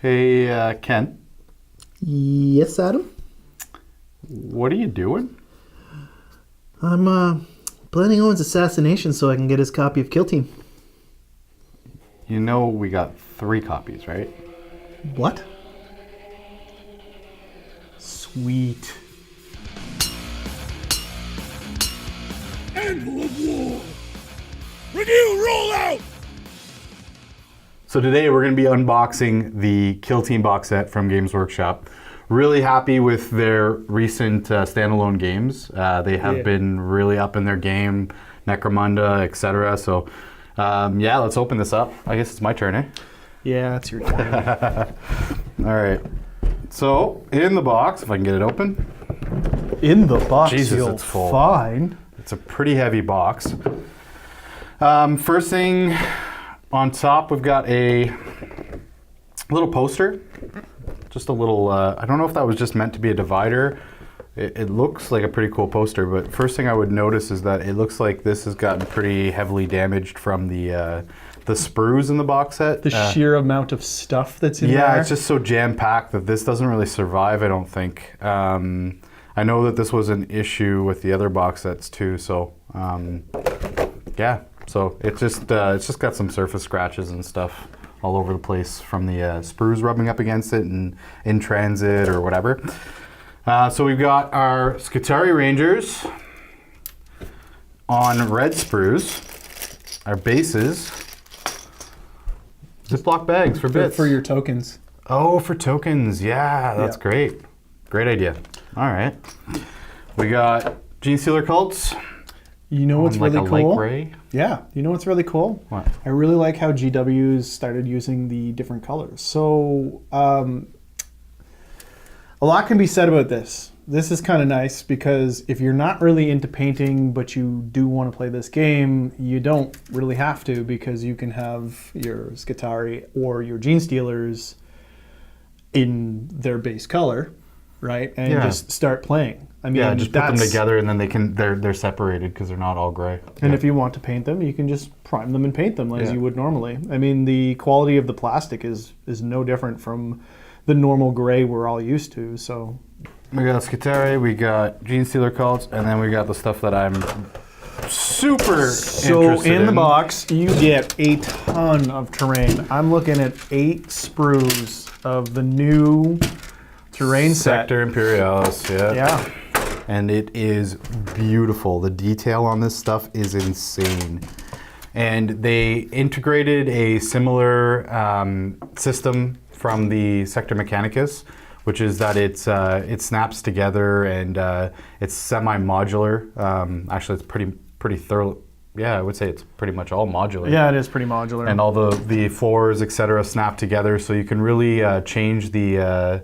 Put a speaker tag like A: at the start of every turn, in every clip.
A: Hey, Ken,
B: Yes, Adam?
A: what are you doing?
B: I'm planning Owen's assassination so I can get his copy of Kill Team.
A: You know we got 3 copies, right?
B: What?
A: Sweet.
C: Anvil of War! Review, roll out!
A: So today we're going to be unboxing the Kill Team box set from Games Workshop. Really happy with their recent standalone games. They have been really up in their game, Necromunda, etc. So yeah, let's open this up. I guess it's my turn, eh?
B: Yeah, it's your turn.
A: All right. So in the box, if I can get it open.
B: In the box,
A: Jesus,
B: you'll
A: it's full.
B: find...
A: It's a pretty heavy box. First thing on top, we've got a little poster. Just a little, I don't know if that was just meant to be a divider. It looks like a pretty cool poster, but first thing I would notice is that it looks like this has gotten pretty heavily damaged from the sprues in the box set.
D: The sheer amount of stuff that's in there.
A: Yeah, it's just so jam-packed that this doesn't really survive, I don't think. I know that this was an issue with the other box sets too, so yeah. So it's just got some surface scratches and stuff all over the place from the sprues rubbing up against it and in transit or whatever. So we've got our Skitarii Rangers on red sprues, our bases, Ziploc bags for bits.
D: For your tokens.
A: Oh, for tokens. Yeah, that's
D: Yeah.
A: great. Great idea. All right. We got Gene Stealer Cults.
D: You know what's
A: on, like,
D: really
A: a
D: cool?
A: light gray.
D: Yeah, you know what's really cool?
A: What?
D: I really like how GW's started using the different colors. So a lot can be said about this. This is kind of nice because if you're not really into painting but you do want to play this game, you don't really have to because you can have your Skitarii or your Gene Stealers in their base color, right? And
A: Yeah.
D: just start playing. I mean,
A: Yeah, just put them
D: that's-
A: together and then they're separated because they're not all gray.
D: And
A: Yeah.
D: if you want to paint them, you can just prime them and paint them as
A: Yeah.
D: you would normally. I mean, the quality of the plastic is no different from the normal gray we're all used to. So
A: We got Skitarii, we got Gene Stealer Cults, and then we got the stuff that I'm super interested
D: in the box, you get a ton of terrain. I'm looking at 8 sprues of the new terrain set.
A: Sector Imperialis, yeah.
D: Yeah.
A: And it is beautiful. The detail on this stuff is insane. And they integrated a similar system from the Sector Mechanicus, which is that it snaps together and it's semi-modular. Actually, it's pretty thorough. Yeah, I would say it's pretty much all modular.
D: Yeah, it is pretty modular.
A: And all the floors, etc., snap together, so you can really change the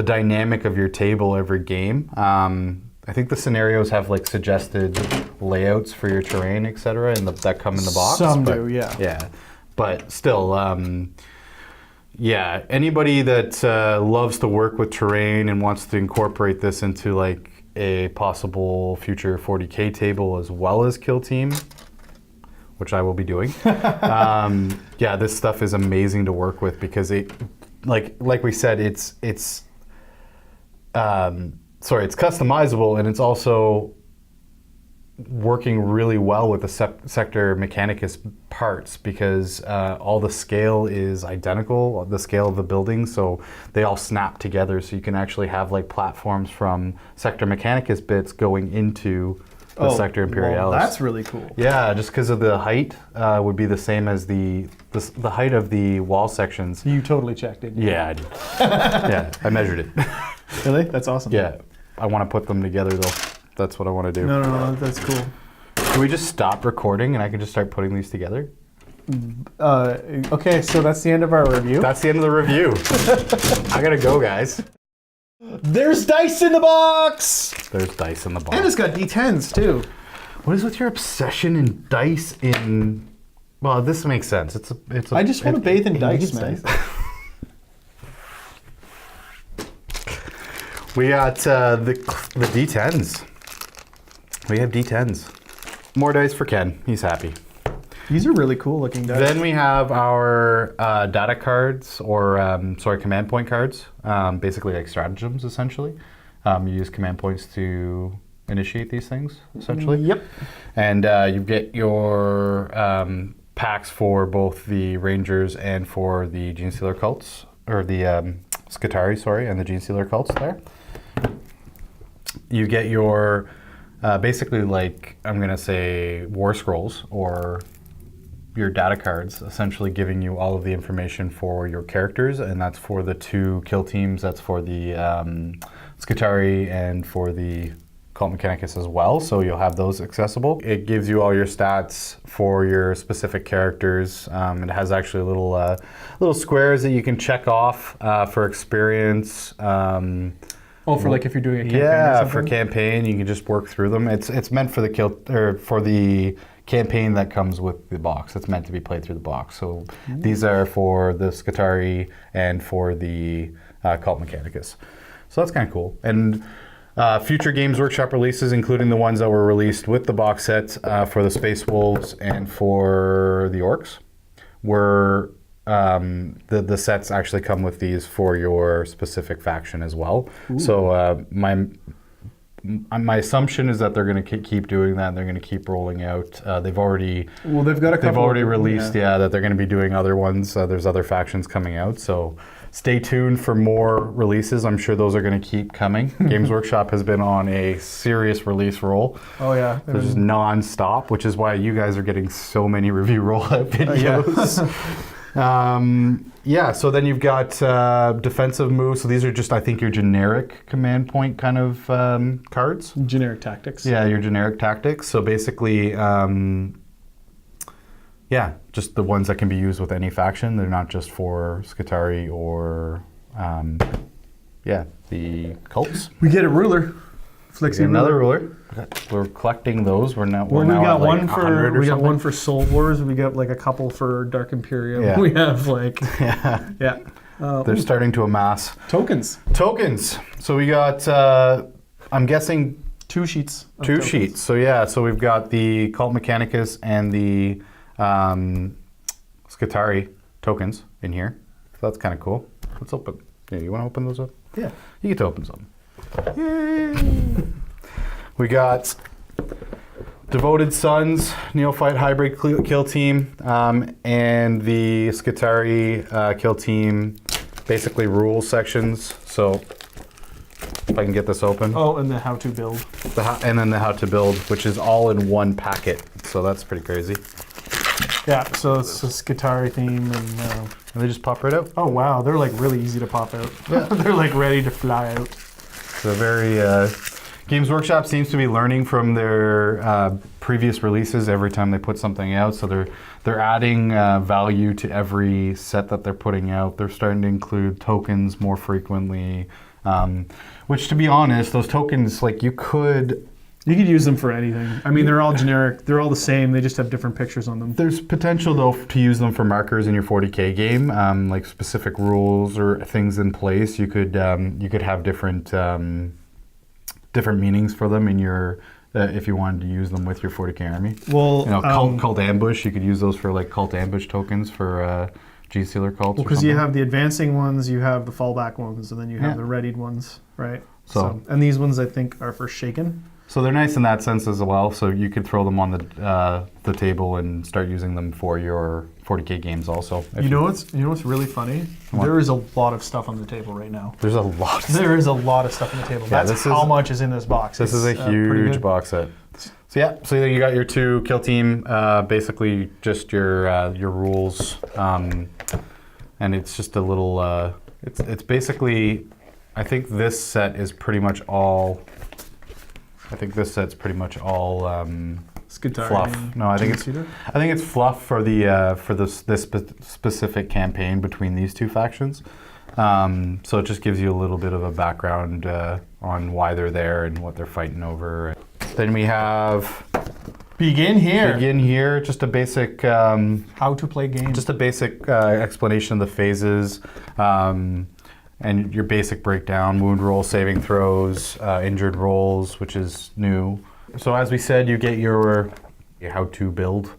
A: dynamic of your table every game. I think the scenarios have like suggested layouts for your terrain, etc., that come in the box.
D: Some
A: but,
D: do, yeah.
A: Yeah, but still, yeah. Anybody that loves to work with terrain and wants to incorporate this into like a possible future 40K table as well as Kill Team, which I will be doing. Yeah, this stuff is amazing to work with because it, like we said, it's customizable and it's also working really well with the Sector Mechanicus parts because all the scale is identical, the scale of the building, so they all snap together, so you can actually have like platforms from Sector Mechanicus bits going into the Sector Imperialis.
D: Well, that's really cool.
A: Yeah, just because of the height would be the same as the height of the wall sections.
D: You totally checked it.
A: Yeah, I did. Yeah, I measured it.
D: Really? That's awesome.
A: Yeah, I want to put them together though. That's what I want to do.
D: No, that's cool.
A: Can we just stop recording and I can just start putting these together?
D: Okay, so that's the end of our review.
A: That's the end of the review. I gotta go, guys.
D: There's dice in the box!
A: There's dice in the box.
D: And it's got D10s too.
A: What is with your obsession in dice in... Well, this makes sense.
D: I just want to bathe in dice,
A: needs
D: man.
A: dice. We got the D10s. We have D10s. More dice for Ken. He's happy.
D: These are really cool looking dice.
A: Then we have our data cards, or command point cards. Basically like stratagems, essentially. You use command points to initiate these things, essentially.
D: Yep.
A: And you get your packs for both the Rangers and for the Gene Stealer cults, or the Skitarii, sorry, and the Gene Stealer cults there. You get your basically, like, I'm going to say war scrolls, or your data cards, essentially giving you all of the information for your characters, and that's for the 2 kill teams, that's for the Skitarii and for the Cult Mechanicus as well, so you'll have those accessible. It gives you all your stats for your specific characters. It has actually little squares that you can check off for experience.
D: For like if you're doing a campaign.
A: Yeah, for campaign, you can just work through them. It's meant for the for the campaign that comes with the box. It's meant to be played through the box. So these are for the Skitarii and for the Cult Mechanicus. So that's kind of cool. And future Games Workshop releases, including the ones that were released with the box set for the Space Wolves and for the Orcs, were the sets actually come with these for your specific faction as well. Ooh. So my assumption is that they're going to keep doing that. And they're going to keep rolling out. They've already released that they're going to be doing other ones. There's other factions coming out. So stay tuned for more releases. I'm sure those are going to keep coming. Games Workshop has been on a serious release roll.
D: Oh yeah,
A: there's just non-stop, which is why you guys are getting so many review rollout videos. So then you've got defensive moves. So these are just, I think, your generic command point kind of cards.
D: Generic tactics.
A: Yeah, your generic tactics. So basically, just the ones that can be used with any faction. They're not just for Skitarii or, the cults.
D: We get a ruler. Flexi
A: another ruler. We're collecting those. We got
D: one for Soul Wars. We got like a couple for Dark Imperium.
A: Yeah.
D: We have
A: they're starting to amass
D: tokens.
A: So we got. I'm guessing
D: 2 sheets.
A: Two sheets. So we've got the Cult Mechanicus and the Skitarii tokens in here. So that's kind of cool. Let's open. Yeah, you want to open those up?
D: Yeah,
A: you get to open some. Yay! We got Devoted Sons, Neophyte Hybrid Kill Team, and the Skitarii Kill Team, basically rules sections. So if I can get this open.
D: Oh, and the how to build.
A: And then the how to build, which is all in one packet. So that's pretty crazy.
D: Yeah, so it's a Skitarii theme, and
A: they just pop right out.
D: Oh wow, they're like really easy to pop out. Yeah. They're like ready to fly out.
A: So very Games Workshop seems to be learning from their previous releases every time they put something out. So they're adding value to every set that they're putting out. They're starting to include tokens more frequently, which, to be honest, those tokens, like, you could
D: use them for anything. I mean, they're all generic. They're all the same. They just have different pictures on them.
A: There's potential, though, to use them for markers in your 40K game, like specific rules or things in place. You could have different meanings for them in your if you wanted to use them with your 40K army.
D: Well,
A: cult ambush. You could use those for like cult ambush tokens for Gene Stealer cults.
D: Well, because you have the advancing ones, you have the fallback ones, and then you have the readied ones, right? So and these ones I think are for Shaken.
A: So they're nice in that sense as well. So you could throw them on the table and start using them for your 40K games also.
D: You know what's really funny? What? There is a lot of stuff on the table right now.
A: There's a lot.
D: There is a lot of stuff on the table.
A: Yeah,
D: That's how much is in this box.
A: This is a huge box set. So so you got your 2 kill team, basically just your rules, and it's just a little. It's basically, I think this set is pretty much all.
D: Skitarii
A: fluff. No, I think it's fluff for this specific campaign between these 2 factions. So it just gives you a little bit of a background on why they're there and what they're fighting over. Then we have
D: Begin Here.
A: Just a basic
D: how to play games.
A: Just a basic explanation of the phases. And your basic breakdown, wound roll, saving throws, injured rolls, which is new. So as we said, you get your how to build.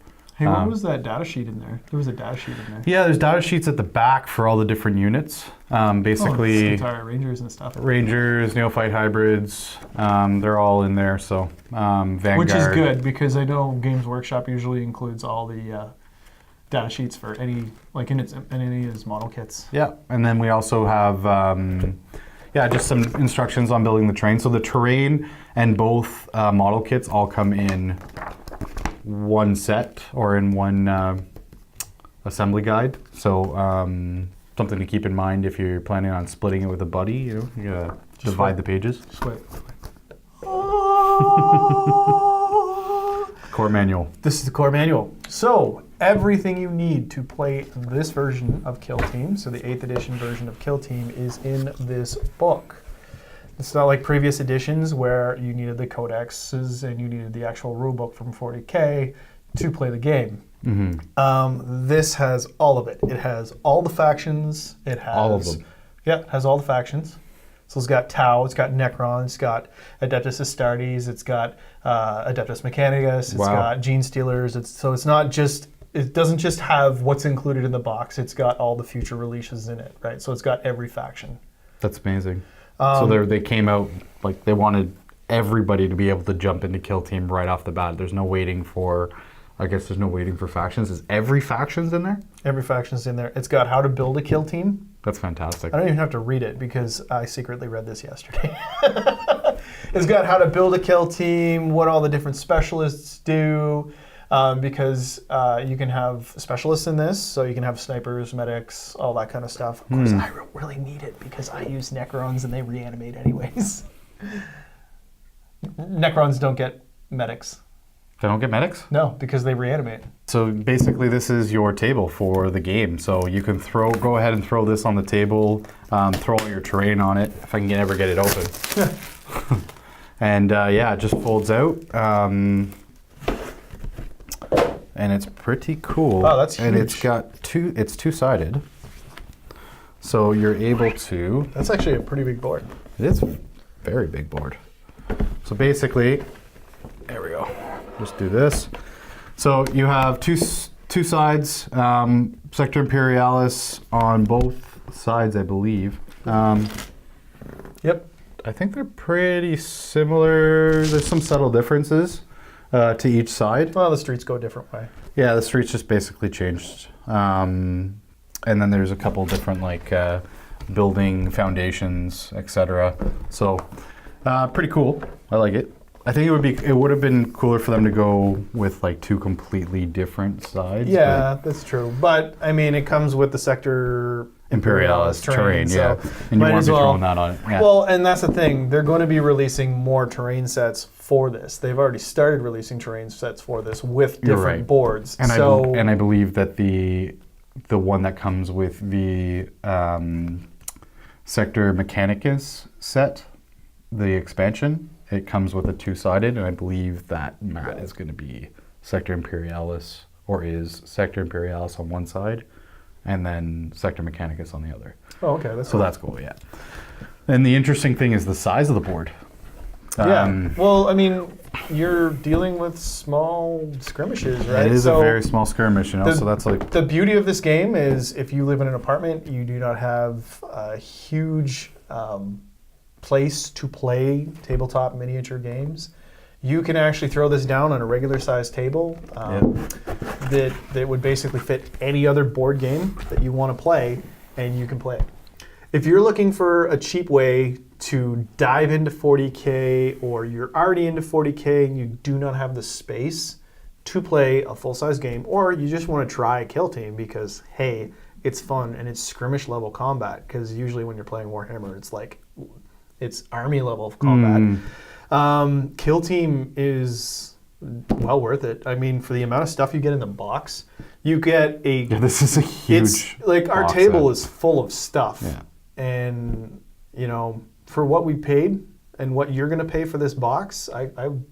D: Hey, what was that data sheet in there? There was a data sheet in there.
A: Yeah, there's data sheets at the back for all the different units. Basically,
D: Rangers and stuff.
A: Rangers, Neophyte hybrids, they're all in there. So Vanguard.
D: Which is good because I know Games Workshop usually includes all the data sheets for any of his model kits.
A: Yeah, and then we also have just some instructions on building the terrain. So the terrain and both model kits all come in one set or in one assembly guide. So something to keep in mind if you're planning on splitting it with a buddy. You gotta divide the pages. Core manual.
D: This is the core manual. So everything you need to play this version of Kill Team, so the 8th edition version of Kill Team, is in this book. It's not like previous editions where you needed the codexes and you needed the actual rulebook from 40K to play the game. Mm-hmm. This has all of it. It has all the factions. It has
A: all of them.
D: Yeah, it has all the factions. So it's got Tau, it's got Necron, it's got Adeptus Astartes, it's got Adeptus Mechanicus, it's got Gene Stealers. It's not just, it doesn't just have what's included in the box. It's got all the future releases in it, right? So it's got every faction.
A: That's amazing. So they came out, like they wanted everybody to be able to jump into Kill Team right off the bat. There's no waiting for, I guess there's no waiting for factions. Is every faction's in there? Every faction's in there. It's got how to build a Kill Team. That's fantastic.
D: I don't even have to read it because I secretly read this yesterday. It's got how to build a Kill Team, what all the different specialists do, because you can have specialists in this, so you can have snipers, medics, all that kind of stuff. Of course, I don't really need it because I use Necrons and they reanimate anyways. Necrons don't get medics.
A: They don't get medics?
D: No, because they reanimate.
A: So basically this is your table for the game. So you can go ahead and throw this on the table, throw all your terrain on it, if I can ever get it open. And it just folds out. And it's pretty cool.
D: Wow, that's huge.
A: And it's two-sided. So you're able to...
D: That's actually a pretty big board.
A: It is a very big board. So basically, there we go. Just do this. So you have two sides, Sector Imperialis on both sides, I believe.
D: Yep.
A: I think they're pretty similar. There's some subtle differences to each side.
D: Well, the streets go a different way.
A: Yeah, the streets just basically changed. And then there's a couple different building foundations, etc. So pretty cool. I like it. I think it would have been cooler for them to go with two completely different sides.
D: Yeah, that's true. But I mean, it comes with the Sector
A: Imperialis terrain, yeah.
D: So
A: and you want to be throwing that on it. Yeah.
D: Well, and that's the thing. They're going to be releasing more terrain sets for this. They've already started releasing terrain sets for this with different boards.
A: And I believe that the one that comes with the Sector Mechanicus set, the expansion, it comes with a two-sided, and I believe that mat is going to be Sector Imperialis, or is Sector Imperialis on one side, and then Sector Mechanicus on the other.
D: Oh, okay.
A: That's cool, yeah. And the interesting thing is the size of the board.
D: Yeah. Well, I mean, you're dealing with small skirmishes, right?
A: It is a very small skirmish, so that's
D: The beauty of this game is if you live in an apartment, you do not have a huge place to play tabletop miniature games. You can actually throw this down on a regular sized table that would basically fit any other board game that you want to play, and you can play it. If you're looking for a cheap way to dive into 40K, or you're already into 40K and you do not have the space to play a full-size game, or you just want to try Kill Team because, hey, it's fun and it's skirmish level combat, because usually when you're playing Warhammer, it's army level of combat. Kill Team is well worth it. I mean, for the amount of stuff you get in the box, you get a...
A: Yeah, this is a huge
D: our
A: box
D: table
A: set.
D: is full of stuff.
A: Yeah.
D: And, for what we paid and what you're going to pay for this box, you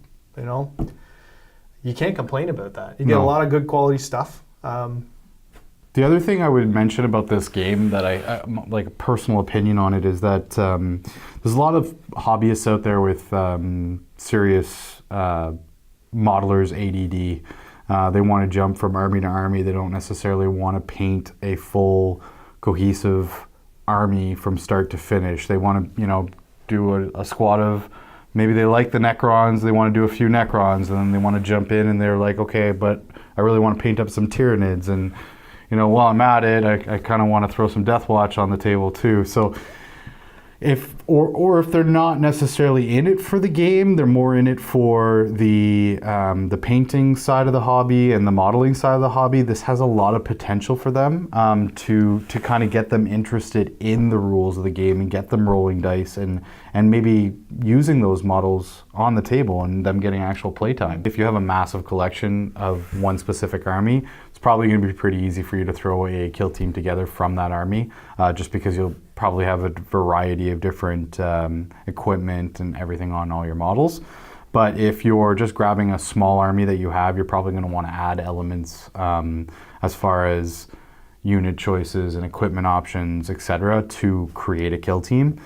D: can't complain about that. You get a lot of good quality stuff.
A: The other thing I would mention about this game that I like a personal opinion on it is that there's a lot of hobbyists out there with serious modelers ADD They want to jump from army to army. They don't necessarily want to paint a full cohesive army from start to finish. They want to, you know, do a squad of, maybe they like the Necrons, they want to do a few Necrons, and then they want to jump in and they're like, okay, but I really want to paint up some Tyranids, and, you know, while I'm at it, I kind of want to throw some Death Watch on the table too. So if they're not necessarily in it for the game, they're more in it for the painting side of the hobby and the modeling side of the hobby. This has a lot of potential for them to kind of get them interested in the rules of the game and get them rolling dice and maybe using those models on the table and them getting actual playtime. If you have a massive collection of one specific army, it's probably going to be pretty easy for you to throw a kill team together from that army, just because you'll probably have a variety of different equipment and everything on all your models. But if you're just grabbing a small army that you have, you're probably going to want to add elements as far as unit choices and equipment options, etc., to create a kill team.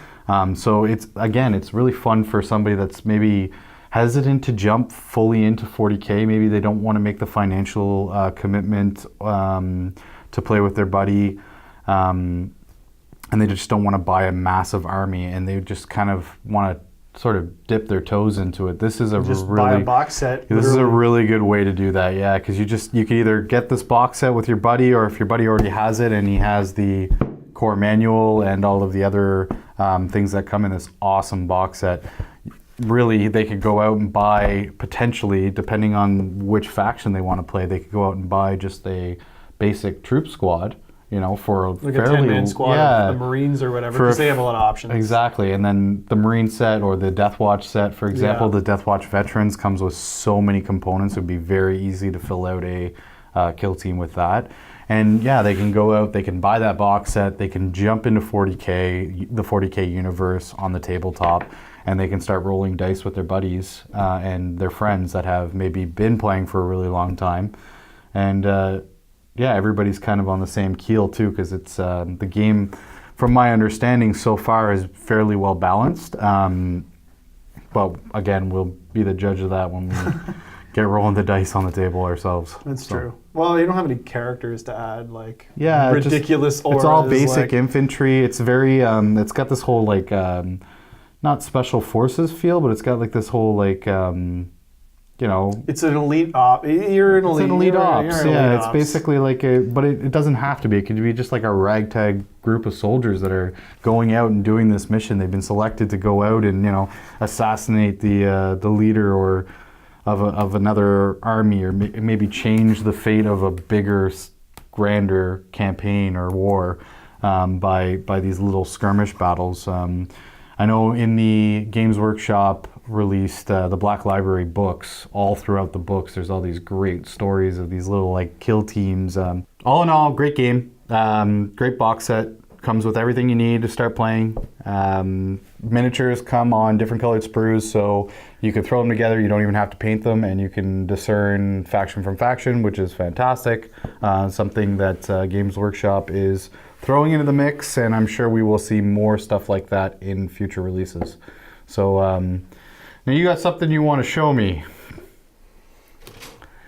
A: So it's really fun for somebody that's maybe hesitant to jump fully into 40K. Maybe they don't want to make the financial commitment to play with their buddy. And they just don't want to buy a massive army, and they just kind of want to sort of dip their toes into it. This is
D: buy a box set.
A: This is a really good way to do that, yeah, because you can either get this box set with your buddy, or if your buddy already has it and he has the core manual and all of the other things that come in this awesome box set, really they could go out and buy, potentially, depending on which faction they want to play, they could go out and buy just a basic troop squad, you know, for
D: like
A: fairly,
D: a 10-man squad of the Marines or whatever, because they have a lot of options.
A: Exactly, and then the Marine set or the Death Watch set, for example, the Death Watch Veterans comes with so many components. It would be very easy to fill out a kill team with that. And yeah, they can go out, they can buy that box set, they can jump into 40K, the 40K universe on the tabletop, and they can start rolling dice with their buddies and their friends that have maybe been playing for a really long time. And yeah, everybody's kind of on the same keel too, because it's the game, from my understanding so far, is fairly well balanced. But again, we'll be the judge of that when we get rolling the dice on the table ourselves.
D: That's true. Well, you don't have any characters to add, like
A: It's
D: ridiculous auras.
A: It's all basic infantry. It's very, it's got this whole like, not special forces feel, but it's got like this whole like, you know,
D: it's an elite op. You're an elite.
A: It's an elite ops. Yeah, it's
D: ops.
A: basically like but it doesn't have to be. It could be just like a ragtag group of soldiers that are going out and doing this mission. They've been selected to go out and, you know, assassinate the leader or of another army, or maybe change the fate of a bigger, grander campaign or war by these little skirmish battles. I know in the Games Workshop released the Black Library books. All throughout the books, there's all these great stories of these little like kill teams. All in all, great game. Great box set. Comes with everything you need to start playing. Miniatures come on different colored sprues, so you can throw them together. You don't even have to paint them, and you can discern faction from faction, which is fantastic. Something that Games Workshop is throwing into the mix, and I'm sure we will see more stuff like that in future releases. So now you got something you want to show me.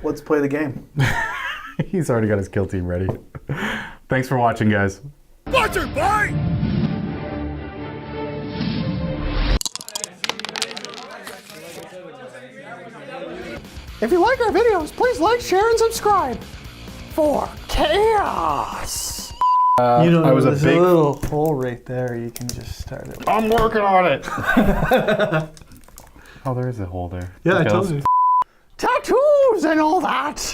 D: Let's play the game.
A: He's already got his kill team ready. Thanks for watching, guys.
C: Sponsored by
E: If you like our videos, please like, share, and subscribe for chaos.
D: You know,
A: I was
D: there's
A: a big...
D: a little hole right there. You can just start it.
A: I'm working on it. Oh, there is a hole there.
D: Yeah,
A: Okay,
D: I told you.
E: Tattoos and all that.